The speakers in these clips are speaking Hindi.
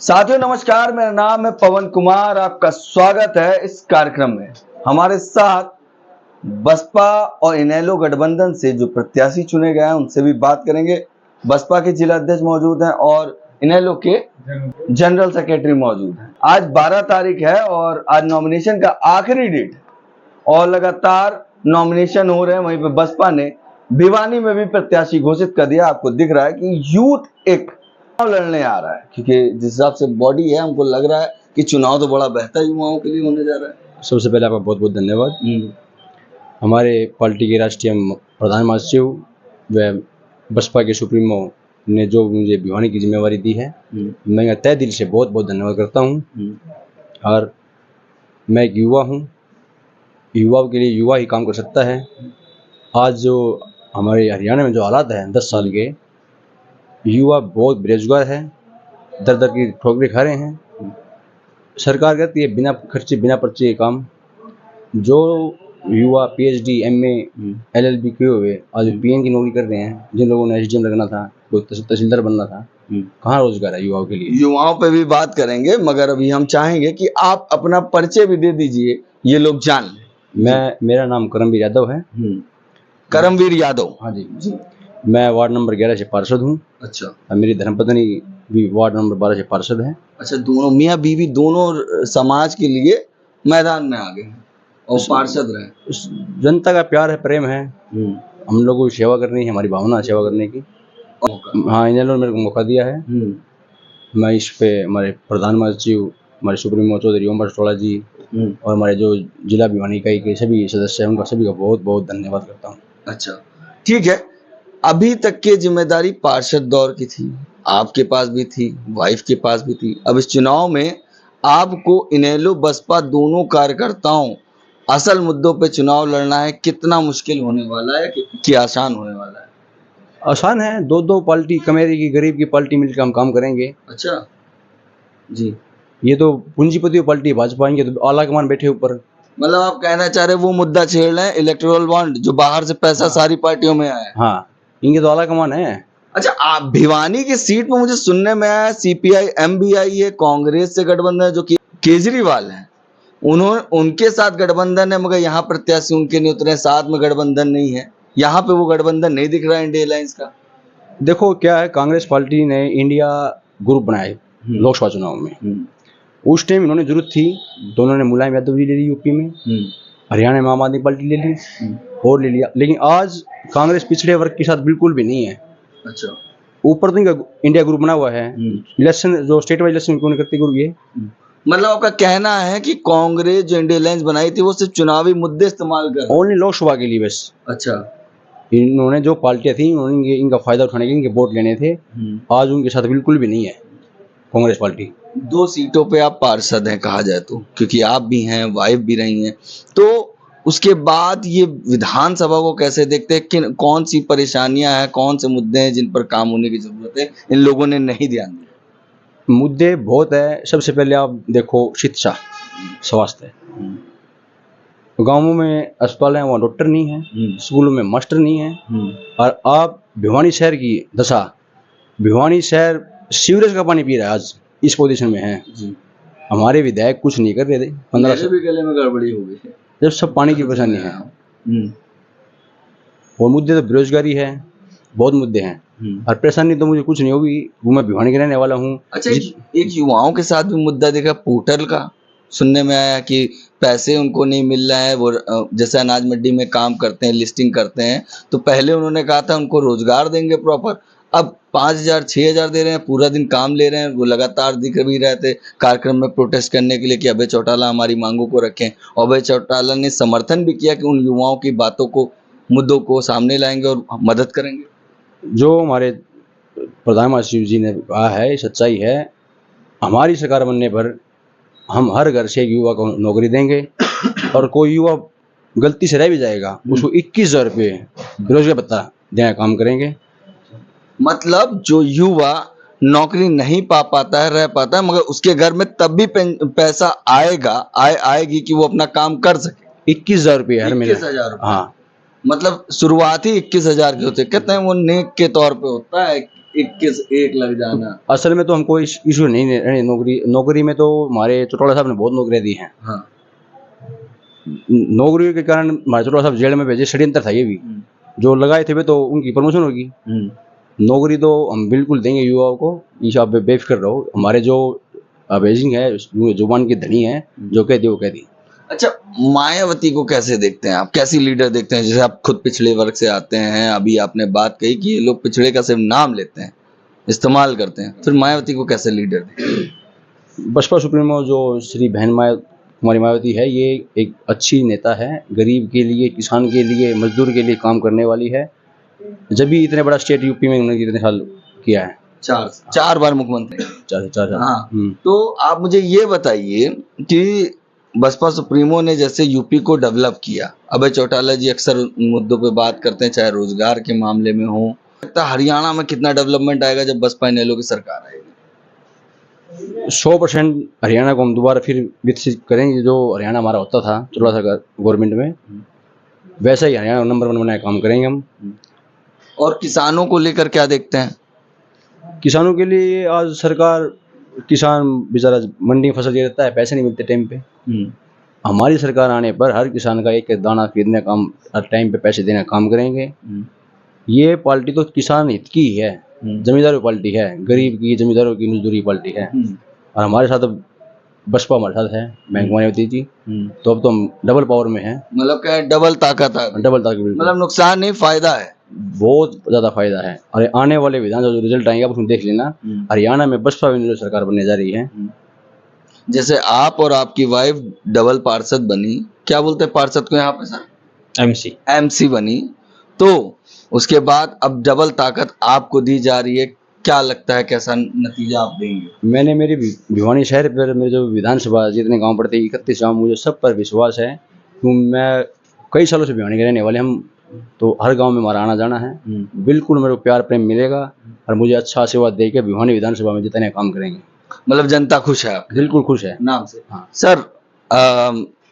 साथियों नमस्कार, मेरा नाम है पवन कुमार। आपका स्वागत है इस कार्यक्रम में। हमारे साथ बसपा और इनेलो गठबंधन से जो प्रत्याशी चुने गए हैं उनसे भी बात करेंगे। बसपा के जिला अध्यक्ष मौजूद हैं और इनेलो के जनरल सेक्रेटरी मौजूद हैं। आज 12 तारीख है और आज नॉमिनेशन का आखिरी डेट है और लगातार नॉमिनेशन हो रहे हैं। वहीं पे बसपा ने भिवानी में भी प्रत्याशी घोषित कर दिया। आपको दिख रहा है कि यूथ एक चुनाव लड़ने आ रहा है, क्योंकि जिस हिसाब से बॉडी है हमको लग रहा है कि चुनाव तो बड़ा बेहतर युवाओं के लिए होने जा रहा है। सबसे पहले आपका बहुत बहुत धन्यवाद। हमारे पार्टी के राष्ट्रीय प्रधान महासचिव व बसपा के सुप्रीमो ने जो मुझे भिवानी की जिम्मेवारी दी है, मैं तय दिल से बहुत बहुत धन्यवाद करता हूँ। और मैं एक युवा हूँ, युवाओं के लिए युवा ही काम कर सकता है। आज जो हमारे हरियाणा में जो हालात है, 10 साल के युवा बहुत बेरोजगार है, दर दर की ठोकरें खा रहे हैं। सरकार कहती है बिना खर्चे बिना पर्चे के काम। जो युवा पीएचडी एमए एलएलबी किए हुए आज पीएन की नौकरी कर रहे हैं, जिन लोगों ने एसडीएम लगना था, कोई तहसीलदार बनना था, कहाँ रोजगार है युवाओं के लिए। युवाओं पे भी बात करेंगे, मगर अभी हम चाहेंगे कि आप अपना परिचय भी दे दीजिए, ये लोग जान लें। मेरा नाम करमवीर यादव है। करमवीर यादव। हाँ जी। मैं वार्ड नंबर 11 से पार्षद हूँ। अच्छा। और मेरी धर्मपत्नी भी वार्ड नंबर 12 से पार्षद है। अच्छा, दोनों मियाँ बीवी दोनों समाज के लिए मैदान में आ गए हैं और पार्षद रहे। जनता का प्यार है, प्रेम है। हम लोगों की सेवा करनी है, हमारी भावना है सेवा करने की। हाँ, इन्होंने मेरे को मौका दिया है। मैं इस पे हमारे प्रधान महासचिव, हमारे सुप्रीमो चौधरी ओम टोला जी और हमारे जो जिला भिवानी इकाई के सभी सदस्य हैं, उनका सभी का बहुत बहुत धन्यवाद करता हूँ। अच्छा, ठीक है। अभी तक की जिम्मेदारी पार्षद दौर की थी, आपके पास भी थी, वाइफ के पास भी थी। अब इस चुनाव में आपको इनेलो बसपा दोनों कार्यकर्ताओं असल मुद्दों पे चुनाव लड़ना है। कितना मुश्किल होने वाला है कि आसान होने वाला है? आसान है। दो पार्टी, कमेरी की गरीब की पार्टी मिलकर हम काम करेंगे। अच्छा जी। ये तो पूंजीपति पार्टी भाजपा, इनके तो आला कमान बैठे ऊपर। मतलब आप कहना चाह रहे वो मुद्दा छेड़ रहे हैं इलेक्टोरल बॉन्ड, जो बाहर से पैसा सारी पार्टियों में आया है। हाँ, इनके तो आला कमान है। अच्छा, आप भिवानी की सीट पर मुझे सुनने में आया सीपीआई एमबीआई है, कांग्रेस से गठबंधन है, जो कि केजरीवाल है, उनके साथ गठबंधन है, मगर यहाँ प्रत्याशी उनके नहीं उतरे, साथ में गठबंधन नहीं है। यहाँ पे वो गठबंधन नहीं दिख रहा है इंडिया अलायंस का। देखो क्या है, कांग्रेस पार्टी ने इंडिया ग्रुप बनाए लोकसभा चुनाव में। उस टाइम इन्होंने जरूरत थी तो उन्होंने मुलायम यादव जी ले ली यूपी में, हरियाणा में आम आदमी पार्टी ले ली और ले लिया। लेकिन आज कांग्रेस पिछड़े वर्ग के साथ बिल्कुल भी नहीं है। अच्छा। ऊपर तो इनका इंडिया ग्रुप बना हुआ है। इलेक्शन जो स्टेट वाइज इलेक्शन क्यों नहीं करते ग्रुप ये? मतलब आपका कहना है कि कांग्रेस जो इंडिया अलायंस बनाई थी वो सिर्फ चुनावी मुद्दे इस्तेमाल कर, ओनली लोकसभा के लिए बस। अच्छा। इन्होंने जो पार्टियां थी उन्होंने इनका फायदा उठाने के लिए, इनके वोट लेने थे। आज उनके साथ बिल्कुल भी नहीं है कांग्रेस पार्टी। 2 सीटों पे आप पार्षद हैं कहा जाए तो, क्योंकि आप भी हैं, वाइफ भी रही हैं, तो उसके बाद ये विधानसभा को कैसे देखते हैं कि कौन सी परेशानियां हैं, कौन से मुद्दे हैं जिन पर काम होने की जरूरत है, इन लोगों ने नहीं ध्यान दिया? मुद्दे बहुत है। सबसे पहले आप देखो शिक्षा, स्वास्थ्य। गांवों में अस्पताल है, वहाँ डॉक्टर नहीं है, स्कूलों में मास्टर नहीं है। और आप भिवानी शहर की दशा, भिवानी शहर सीवरेज का पानी पी रहा है, आज इस पोजीशन में है जी। हमारे विधायक कुछ नहीं कर रहे थे। 15 साल भी गले में गड़बड़ी हो गई जब सब पानी की परेशानी है। और मुद्दे तो बेरोजगारी है, बहुत मुद्दे हैं। और परेशानी तो मुझे कुछ नहीं होगी, वो मैं भिवानी के रहने वाला हूँ। अच्छा, एक युवाओं के साथ भी मुद्दा देखा पोर्टल का, सुनने में आया कि पैसे उनको नहीं मिल रहा है। वो जैसे अनाज मंडी में काम करते हैं, लिस्टिंग करते हैं, तो पहले उन्होंने कहा था उनको रोजगार देंगे प्रॉपर, अब 5,000 6,000 दे रहे हैं, पूरा दिन काम ले रहे हैं। वो लगातार दिख भी रहे थे कार्यक्रम में प्रोटेस्ट करने के लिए कि अभय चौटाला हमारी मांगों को रखें। अभय चौटाला ने समर्थन भी किया कि उन युवाओं की बातों को, मुद्दों को सामने लाएंगे और मदद करेंगे। जो हमारे प्रधान महासचिव जी ने कहा है, सच्चाई है। हमारी सरकार बनने पर हम हर घर से एक युवा को नौकरी देंगे और कोई युवा गलती से रह भी जाएगा उसको 21,000 रुपये बेरोजगार भत्ता देना काम करेंगे। मतलब जो युवा नौकरी नहीं पा पाता है, रह पाता है, मगर उसके घर में तब भी पैसा आएगी कि वो अपना काम कर सके। 21,000 रुपये हर महीने। 21,000 रुपये। हाँ, मतलब शुरुआत ही 21,000 की होती है। कहते हैं वो नेक के तौर पे होता है, 21 लग जाना। असल में तो हमको इशू नहीं, नौकरी में तो हमारे चौटाला साहब ने बहुत नौकरियां दी हैं। हाँ। नौकरी के कारण हमारे चौटाला साहब जेल में भेजे, षड्यंत्र था ये भी। जो लगाए थे वे तो उनकी प्रमोशन होगी। नौकरी तो हम बिल्कुल देंगे युवाओं को, ये आप बेफिक्र रहो। हमारे जो अमेजिंग है, जुबान की धनी है, जो कह दी वो कह दी। अच्छा, मायावती को कैसे देखते हैं आप, कैसी लीडर देखते हैं? जैसे आप खुद पिछड़े वर्ग से आते हैं, अभी आपने बात कही कि ये लोग पिछड़े का सिर्फ नाम लेते हैं, इस्तेमाल करते हैं, फिर मायावती को कैसे लीडर देखते हैं? बसपा सुप्रीमो जो श्री कुमारी मायावती है, ये एक अच्छी नेता है। गरीब के लिए, किसान के लिए, मजदूर के लिए काम करने वाली है। जब भी इतने बड़ा स्टेट यूपी में उन्होंने कितने साल किया है, चार बार मुख्यमंत्री। चार। हाँ। तो आप मुझे ये बताइए कि बसपा सुप्रीमो ने जैसे यूपी को डेवलप किया, अभय चौटाला जी अक्सर मुद्दों पे बात करते हैं, चाहे रोजगार के मामले में हो, लगता है हरियाणा में कितना डेवलपमेंट आएगा जब बसपा इनेलो की सरकार आएगी? 100% हरियाणा को हम दोबारा फिर विकसित करेंगे। जो हरियाणा हमारा होता था चौटाला सरकार गवर्नमेंट में, वैसा ही हरियाणा नंबर 1 बनाए काम करेंगे हम। और किसानों को लेकर क्या देखते हैं? किसानों के लिए आज सरकार, किसान बेचारा मंडी में फसल दे देता है, पैसे नहीं मिलते टाइम पे। हमारी सरकार आने पर हर किसान का एक दाना खरीदने का काम, हर टाइम पे पैसे देने का काम करेंगे। ये पार्टी तो किसान हित की ही है, जमींदारों की पार्टी है, गरीब की, जमींदारों की, मजदूरी पार्टी है। और हमारे साथ अब बसपा हमारे साथ है, बैंक मायावती जी। तो अब तो हम डबल पावर में हैं। मतलब क्या डबल ताकत है? डबल ताकत, मतलब नुकसान नहीं, फायदा है, बहुत ज्यादा फायदा है। और आने वाले विधानसभा जो रिजल्ट आएंगे, आप उसमें देख लेना, हरियाणा में बसपा इनेलो सरकार बनने जा रही है। जैसे आप और आपकी वाइफ डबल पार्षद बनी, क्या बोलते हैं पार्षद को यहाँ पे सर? एमसी बनी, तो उसके बाद अब डबल ताकत आपको दी जा रही है, क्या लगता है कैसा नतीजा आप देंगे? मैंने मेरी भिवानी शहर पर मेरे जो विधानसभा जितने गांव पड़ते हैं 31 गाँव, मुझे सब पर विश्वास है। क्योंकि मैं कई सालों से भिवानी के रहने वाले हम, तो हर गांव में हमारा आना जाना है। बिल्कुल मेरे को प्यार प्रेम मिलेगा और मुझे अच्छा आशीर्वाद देकर भिवानी विधानसभा में जितने काम करेंगे। मतलब जनता खुश है आपके? बिल्कुल खुश है नाम से। हाँ। सर,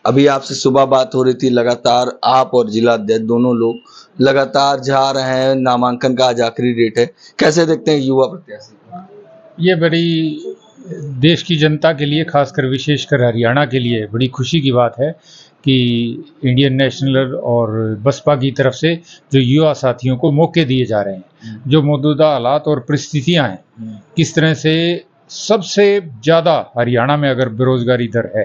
अभी आपसे सुबह बात हो रही थी, लगातार आप और जिला अध्यक्ष दोनों लोग लगातार जा रहे हैं, नामांकन का आज आखिरी डेट है, कैसे देखते हैं युवा प्रत्याशी? ये बड़ी देश की जनता के लिए, खासकर विशेषकर हरियाणा के लिए बड़ी खुशी की बात है कि इंडियन नेशनल और बसपा की तरफ से जो युवा साथियों को मौके दिए जा रहे हैं। जो मौजूदा हालात और परिस्थितियां हैं, किस तरह से सबसे ज़्यादा हरियाणा में अगर बेरोजगारी दर है,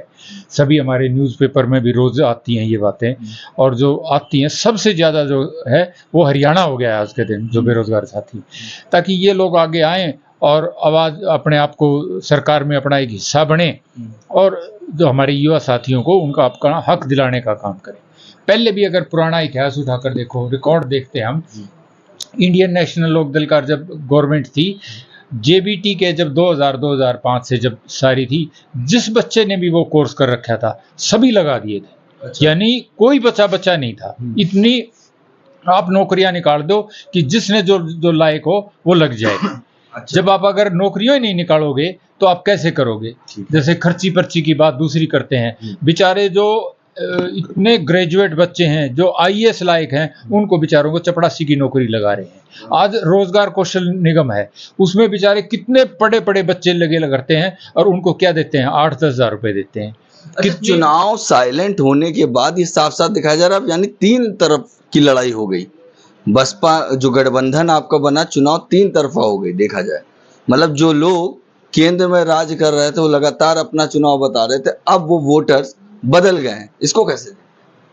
सभी हमारे न्यूज़पेपर में भी रोज़ आती हैं ये बातें, और जो आती हैं सबसे ज़्यादा जो है वो हरियाणा हो गया है आज के दिन, जो बेरोजगार साथी, ताकि ये लोग आगे आएँ और आवाज़ अपने आप को सरकार में अपना एक हिस्सा बने और जो हमारे युवा साथियों को उनका अपना हक दिलाने का काम करें। पहले भी अगर पुराना इतिहास उठाकर देखो, रिकॉर्ड देखते हैं हम, इंडियन नेशनल लोकदल का जब गवर्नमेंट थी, जेबीटी के जब 2000-2005 से जब सारी थी, जिस बच्चे ने भी वो कोर्स कर रखा था सभी लगा दिए थे। अच्छा। यानी कोई बच्चा नहीं था। इतनी आप नौकरियां निकाल दो कि जिसने जो लायक हो वो लग जाएगा। अच्छा। जब आप अगर नौकरियां ही नहीं निकालोगे तो आप कैसे करोगे? जैसे खर्ची पर्ची की बात दूसरी करते हैं, बेचारे जो इतने ग्रेजुएट बच्चे हैं जो आईएएस लायक हैं, उनको बेचारों को चपड़ासी की नौकरी लगा रहे हैं। आज रोजगार कौशल निगम है, उसमें बेचारे कितने पढ़े पढ़े बच्चे लगे करते हैं और उनको क्या देते हैं? 8-10 हज़ार रुपए देते हैं। चुनाव साइलेंट होने के बाद ये साफ साफ दिखाया जा रहा है, यानी 3 तरफ की लड़ाई हो गई। बसपा जो गठबंधन आपका बना, चुनाव 3 तरफा हो गई देखा जाए। मतलब जो लोग केंद्र में राज कर रहे थे वो लगातार अपना चुनाव बता रहे थे, अब वो वोटर्स बदल गए हैं, इसको कैसे?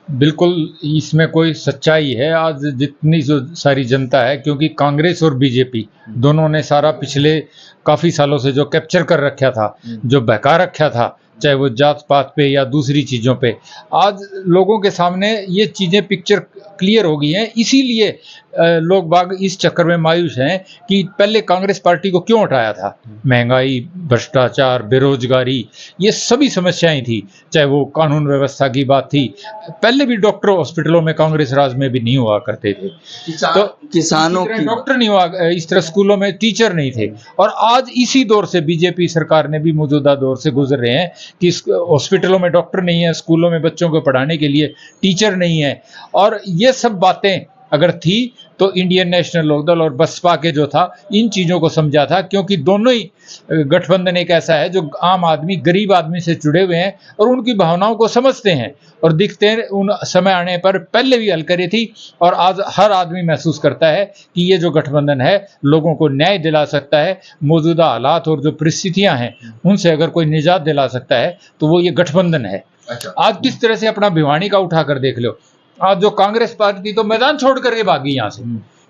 बिल्कुल, इसमें कोई सच्चाई है। आज जितनी जो सारी जनता है, क्योंकि कांग्रेस और बीजेपी दोनों ने सारा पिछले काफ़ी सालों से जो कैप्चर कर रखा था, जो बहका रखा था, चाहे वो जात पात पे या दूसरी चीज़ों पे, आज लोगों के सामने ये चीज़ें पिक्चर क्लियर हो गई हैं। इसीलिए लोग बाग इस चक्कर में मायूस हैं कि पहले कांग्रेस पार्टी को क्यों हटाया था। महंगाई, भ्रष्टाचार, बेरोजगारी, ये सभी समस्याएं थी। चाहे वो कानून व्यवस्था की बात थी, पहले भी डॉक्टर हॉस्पिटलों में कांग्रेस राज में भी नहीं हुआ करते थे, तो किसानों की डॉक्टर नहीं हुआ, इस तरह स्कूलों में टीचर नहीं थे। और आज इसी दौर से बीजेपी सरकार ने भी मौजूदा दौर से गुजर रहे हैं कि हॉस्पिटलों में डॉक्टर नहीं है, स्कूलों में बच्चों को पढ़ाने के लिए टीचर नहीं है। और ये सब बातें अगर थी तो इंडियन नेशनल लोकदल और बसपा के जो था इन चीज़ों को समझा था, क्योंकि दोनों ही गठबंधन एक ऐसा है जो आम आदमी, गरीब आदमी से जुड़े हुए हैं और उनकी भावनाओं को समझते हैं और दिखते हैं। उन समय आने पर पहले भी हल करी थी और आज हर आदमी महसूस करता है कि ये जो गठबंधन है लोगों को न्याय दिला सकता है। मौजूदा हालात और जो परिस्थितियां हैं उनसे अगर कोई निजात दिला सकता है तो वो ये गठबंधन है। अच्छा। आज किस तरह से अपना भिवानी का उठा कर देख लो, आज जो कांग्रेस पार्टी तो मैदान छोड़ करके भागी यहाँ से,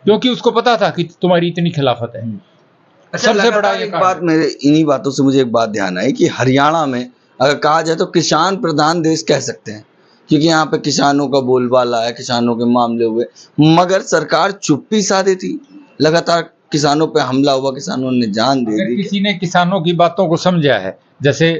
क्योंकि उसको पता था कि तुम्हारी इतनी खिलाफत है। अच्छा, सबसे बड़ा लगातार ये एक कारण बात, मेरे इन्हीं बातों से मुझे एक बात ध्यान आई कि हरियाणा में अगर कहा जाए तो किसान प्रधान देश कह सकते हैं, क्योंकि यहाँ पे किसानों का बोलबाला है, किसानों के मामले हुए, मगर सरकार चुप्पी साधे थी। लगातार किसानों पे हमला हुआ, किसानों ने जान दे अगर दी। किसी ने किसानों की बातों को समझा है, जैसे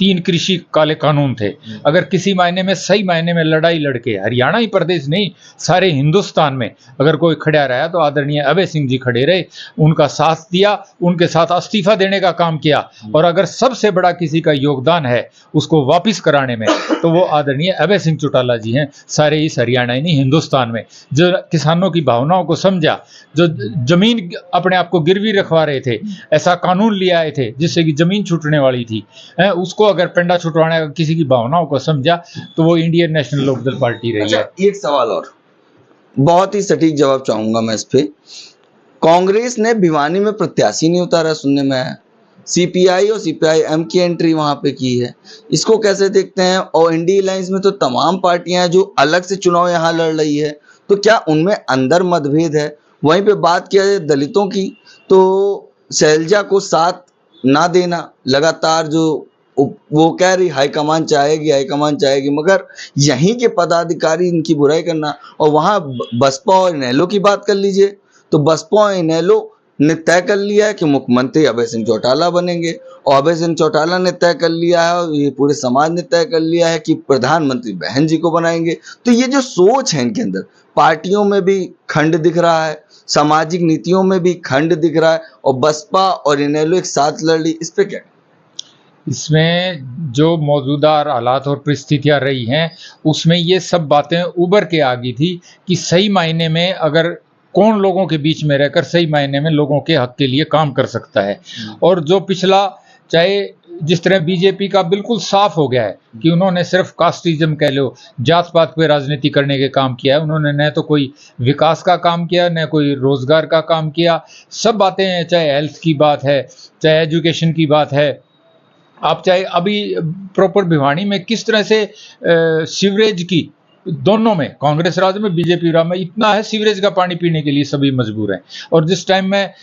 3 कृषि काले कानून थे, अगर किसी मायने में, सही मायने में लड़ाई लड़के, हरियाणा ही प्रदेश नहीं सारे हिंदुस्तान में अगर कोई खड़ा रहा तो आदरणीय अभय सिंह जी खड़े रहे, उनका साथ दिया, उनके साथ इस्तीफा देने का काम किया। और अगर सबसे बड़ा किसी का योगदान है उसको वापस कराने में तो वो आदरणीय अभय सिंह चौटाला जी हैं, सारे इस हरियाणा ही नहीं हिंदुस्तान में, जो किसानों की भावनाओं को समझा, जो जमीन अपने आप को गिरवी रखवा रहे थे, ऐसा कानून ले आए थे जिससे कि जमीन छूटने वाली थी, उसको अगर पेंडा छुटवाने का किसी की भावनाओं को समझा तो वो इंडियन नेशनल लोकदल पार्टी रही है। अच्छा, एक सवाल और, बहुत ही सटीक जवाब चाहूंगा मैं इस पे। कांग्रेस ने भिवानी में प्रत्याशी नहीं उतारा, सुनने में आया। सीपीआई और सीपीआईएम की एंट्री वहां पे की है, इसको कैसे देखते हैं? और इंडी अलायंस में तो तमाम पार्टियां जो अलग से चुनाव यहाँ लड़ रही है, तो क्या उनमें अंदर मतभेद है? वहीं पे बात किया जाए दलितों की, तो शैलजा को साथ ना देना, लगातार जो वो कह रही हाईकमान चाहेगी, मगर यहीं के पदाधिकारी इनकी बुराई करना। और वहां बसपा और इनेलो की बात कर लीजिए तो बसपा और इनेलो ने तय कर लिया है कि मुख्यमंत्री अभय सिंह चौटाला बनेंगे, और अभय सिंह चौटाला ने तय कर लिया है और ये पूरे समाज ने तय कर लिया है कि प्रधानमंत्री बहन जी को बनाएंगे। तो ये जो सोच है इनके अंदर, पार्टियों में भी खंड दिख रहा है, सामाजिक नीतियों में भी खंड दिख रहा है, और बसपा और इनेलो एक साथ लड़ रही, इस पे क्या? इसमें जो मौजूदा हालात और परिस्थितियां रही हैं उसमें ये सब बातें उभर के आ गई थी कि सही मायने में अगर कौन लोगों के बीच में रहकर सही मायने में लोगों के हक के लिए काम कर सकता है। और जो पिछला, चाहे जिस तरह बीजेपी का बिल्कुल साफ हो गया है कि उन्होंने सिर्फ कास्टिज्म कह लो, जात पात पे राजनीति करने के काम किया है, उन्होंने न तो कोई विकास का काम किया न कोई रोजगार का काम किया। सब बातें हैं, चाहे हेल्थ की बात है, चाहे एजुकेशन की बात है, आप चाहे अभी प्रॉपर भिवानी में किस तरह से सीवरेज की, दोनों में, कांग्रेस राज में बीजेपी राज में इतना है, सीवरेज का पानी पीने के लिए सभी मजबूर हैं। और जिस टाइम में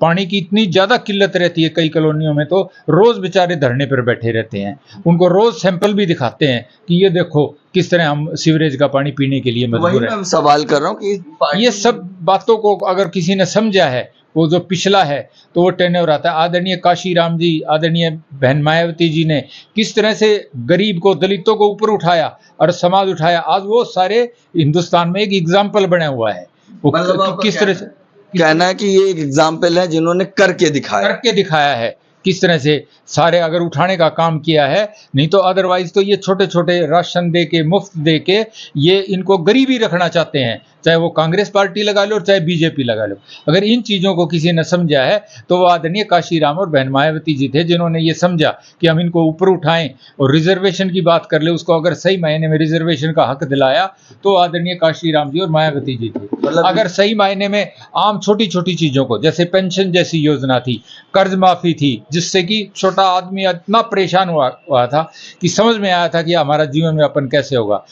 पानी की इतनी ज़्यादा किल्लत रहती है कई कॉलोनियों में, तो रोज़ बेचारे धरने पर बैठे रहते हैं, उनको रोज़ सैंपल भी दिखाते हैं कि ये देखो किस तरह हम सीवरेज का पानी पीने के लिए मजबूर हैं। मैं सवाल कर रहा हूँ कि ये सब बातों को अगर किसी ने समझा है, वो जो पिछला है, तो वो टेन्योर आता है। आदरणीय काशीराम जी, आदरणीय बहन मायावती जी ने किस तरह से गरीब को, दलितों को ऊपर उठाया और समाज उठाया, आज वो सारे हिंदुस्तान में एक एग्जाम्पल बना हुआ है। वो किस तरह से कहना है कि ये एक एग्जाम्पल है जिन्होंने करके दिखाया है, किस तरह से सारे अगर उठाने का काम किया है। नहीं तो अदरवाइज तो ये छोटे छोटे राशन दे के, मुफ्त दे के, ये इनको गरीबी रखना चाहते हैं, चाहे वो कांग्रेस पार्टी लगा लो और चाहे बीजेपी लगा लो। अगर इन चीज़ों को किसी ने समझा है तो वो आदरणीय काशीराम और बहन मायावती जी थे, जिन्होंने ये समझा कि हम इनको ऊपर उठाएं और रिजर्वेशन की बात कर ले, उसको अगर सही मायने में रिजर्वेशन का हक दिलाया तो आदरणीय काशीराम जी और मायावती जी थे। अगर सही मायने में आम छोटी छोटी चीज़ों को, जैसे पेंशन जैसी योजना थी, कर्ज माफ़ी थी, जिससे कि छोटा आदमी इतना परेशान हुआ था कि समझ में आया था कि हमारा जीवन यापन कैसे होगा।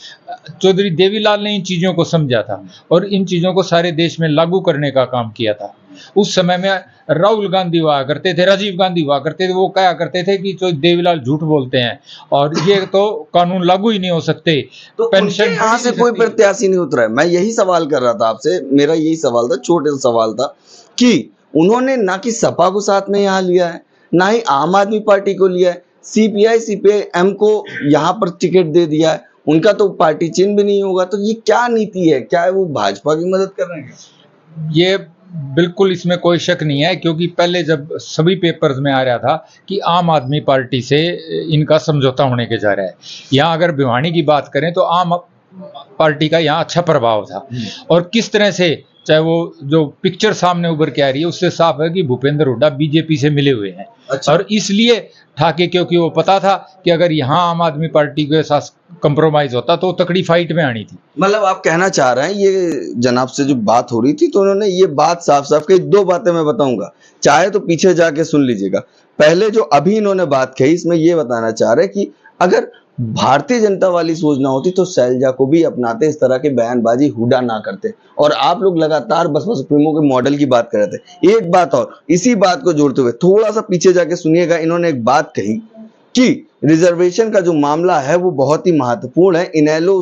चौधरी देवीलाल ने इन चीज़ों को समझा था और इन चीज़ों को सारे देश में लागू करने का काम किया था। उस समय में राहुल गांधी हुआ करते थे, राजीव गांधी हुआ करते थे, वो कहा करते थे कि जो देवीलाल झूठ बोलते हैं और ये तो कानून लागू ही नहीं हो सकते। तो पेंशन यहाँ से कोई प्रत्याशी नहीं उतरा है। मैं यही सवाल कर रहा था आपसे, मेरा यही सवाल था, छोटे सा सवाल था कि उन्होंने ना कि सपा को साथ में यहाँ लिया है, ना ही आम आदमी पार्टी को लिया है, सीपीआई सीपीआईएम को यहाँ पर टिकट दे दिया है, उनका तो पार्टी चिन्ह भी नहीं होगा। तो ये क्या नीति है? क्या है वो भाजपा की मदद कर रहे हैं? ये बिल्कुल, इसमें कोई शक नहीं है, क्योंकि पहले जब सभी पेपर्स में आ रहा था कि आम आदमी पार्टी से इनका समझौता होने के जा रहा है। यहाँ अगर भिवानी की बात करें तो आम पार्टी का यहाँ अच्छा प्रभाव था। और किस तरह से, चाहे वो जो पिक्चर सामने उभर के आ रही है उससे साफ है कि भूपेंद्र हुड्डा बीजेपी से मिले हुए हैं। अच्छा। और इसलिए ठाके, क्योंकि वो पता था कि अगर यहाँ आम आदमी पार्टी के साथ कंप्रोमाइज होता तो तकड़ी फाइट में आनी थी। मतलब आप कहना चाह रहे हैं, ये जनाब से जो बात हो रही थी तो उन्होंने ये बात साफ साफ कही। दो बातें मैं बताऊंगा, चाहे तो पीछे जाके सुन लीजिएगा। पहले जो अभी इन्होंने बात कही, इसमें ये बताना चाह रहे कि अगर भारतीय जनता वाली सोच ना होती तो शैलजा को भी अपनाते, इस तरह की बयानबाजी हुड्डा ना करते। और आप लोग लगातार बसपा सुप्रीमो के मॉडल की बात कर रहे थे। एक बात और, इसी बात को जोड़ते हुए थोड़ा सा पीछे जाके सुनिएगा। इन्होंने एक बात कही कि रिजर्वेशन का जो मामला है वो बहुत ही महत्वपूर्ण है, इनेलो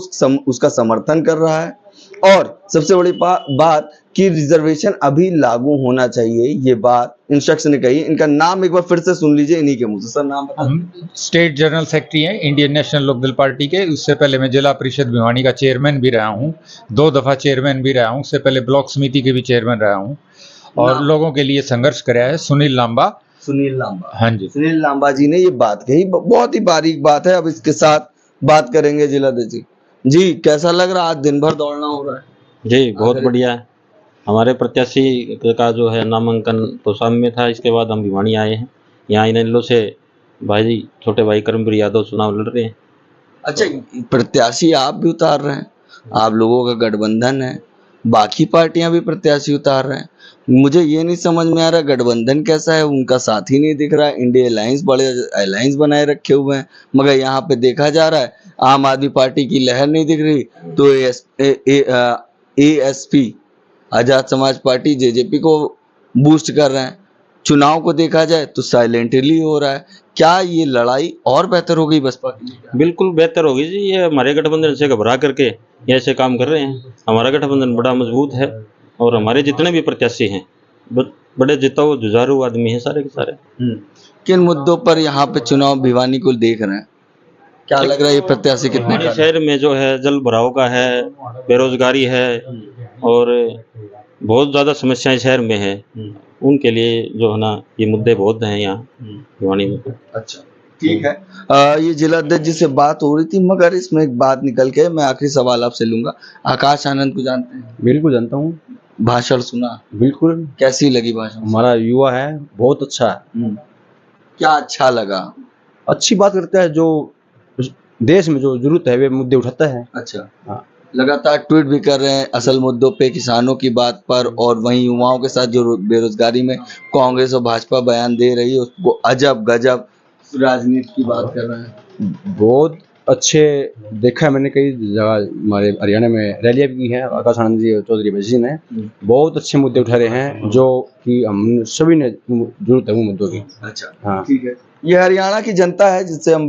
उसका समर्थन कर रहा है। और सबसे बड़ी बात कि रिजर्वेशन अभी लागू होना चाहिए, ये बात इन शख्स ने कही। इनका नाम एक बार फिर से सुन लीजिए इन्हीं के मुंह से। सर नाम बताइए। हम स्टेट जनरल सेक्रेटरी हैं इंडियन नेशनल लोकदल पार्टी के। उससे पहले मैं जिला परिषद भिवानी का चेयरमैन भी रहा हूँ, 2 दफा चेयरमैन भी रहा हूँ। उससे पहले ब्लॉक समिति के भी चेयरमैन रहा हूँ और लोगों के लिए संघर्ष कराया है। सुनील लांबा। हाँ जी, सुनील लांबा जी ने ये बात कही, बहुत ही बारीक बात है। अब इसके साथ बात करेंगे जिलाध्यक्ष जी। कैसा लग रहा, आज दिन भर दौड़ना हो रहा है? जी बहुत बढ़िया है। हमारे प्रत्याशी का जो है नामांकन तो शाम में था, इसके बाद हम भिवानी आए हैं। यहाँ इनेलो से भाई छोटे भाई कर्मवीर यादव चुनाव लड़ रहे हैं। अच्छा, प्रत्याशी आप भी उतार रहे हैं, आप लोगों का गठबंधन है, बाकी पार्टियां भी प्रत्याशी उतार रहे हैं। मुझे ये नहीं समझ में आ रहा गठबंधन कैसा है, उनका साथ ही नहीं दिख रहा है। इंडिया अलायंस बड़े अलायंस बनाए रखे हुए हैं, मगर यहाँ पे देखा जा रहा है आम आदमी पार्टी की लहर नहीं दिख रही। तो ASP Azad Samaj party JJP को बूस्ट कर रहे हैं। चुनाव को देखा जाए तो साइलेंटली हो रहा है। क्या ये लड़ाई और बेहतर हो गई बसपा के लिए? बिल्कुल बेहतर होगी जी। ये हमारे गठबंधन से घबरा करके ये ऐसे काम कर रहे हैं। हमारा गठबंधन बड़ा मजबूत है और हमारे जितने भी प्रत्याशी हैं बड़े जिताऊ जुझारू आदमी हैं सारे के सारे। किन मुद्दों पर यहाँ पे चुनाव भिवानी को देख रहे हैं? क्या लग रहा है ये प्रत्याशी कितने हमारे शहर में जो है जल भराव का है, बेरोजगारी है और बहुत ज़्यादा समस्याएं शहर में है। उनके लिए जो है ना ये मुद्दे बहुत हैं यहाँ भिवानी में। अच्छा, ठीक है। ये जिलाध्यक्ष जी से बात हो रही थी, मगर इसमें एक बात निकल के, मैं आखिरी सवाल आपसे लूंगा। आकाश आनंद को जानते हैं? बिल्कुल जानता हूँ। भाषण सुना? बिल्कुल। कैसी लगी भाषण? हमारा युवा है, बहुत अच्छा है। क्या अच्छा लगा? अच्छी बात करता है, जो देश में जो जरूरत है वे मुद्दे उठाता है। अच्छा, हाँ। लगातार ट्वीट भी कर रहे हैं असल मुद्दों पे, किसानों की बात पर, और वहीं युवाओं के साथ जो बेरोजगारी में कांग्रेस और भाजपा बयान दे रही है उसको अजब गजब राजनीति की बात कर रहे हैं। बहुत अच्छे देखा है मैंने, कई जगह हमारे हरियाणा में रैलियां भी की हैं। आकाश आनंद जी और चौधरी बजी ने बहुत अच्छे मुद्दे उठा रहे हैं जो कि हम सभी ने जरूरत है वो मुद्दों की। अच्छा, हाँ, ठीक है। ये हरियाणा की जनता है जिससे हम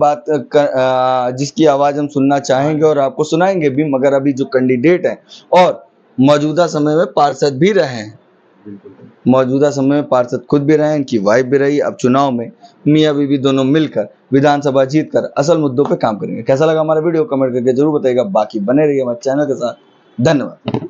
जिसकी आवाज हम सुनना चाहेंगे और आपको सुनाएंगे भी। मगर अभी जो कैंडिडेट हैं और मौजूदा समय में पार्षद भी रहे हैं, मौजूदा समय में पार्षद खुद भी रहे, इनकी वाइफ भी रही। अब चुनाव में मियां बीवी दोनों मिलकर विधानसभा जीतकर असल मुद्दों पे काम करेंगे। कैसा लगा हमारा वीडियो कमेंट करके जरूर बताइएगा। बाकी बने रहिए हमारे चैनल के साथ। धन्यवाद।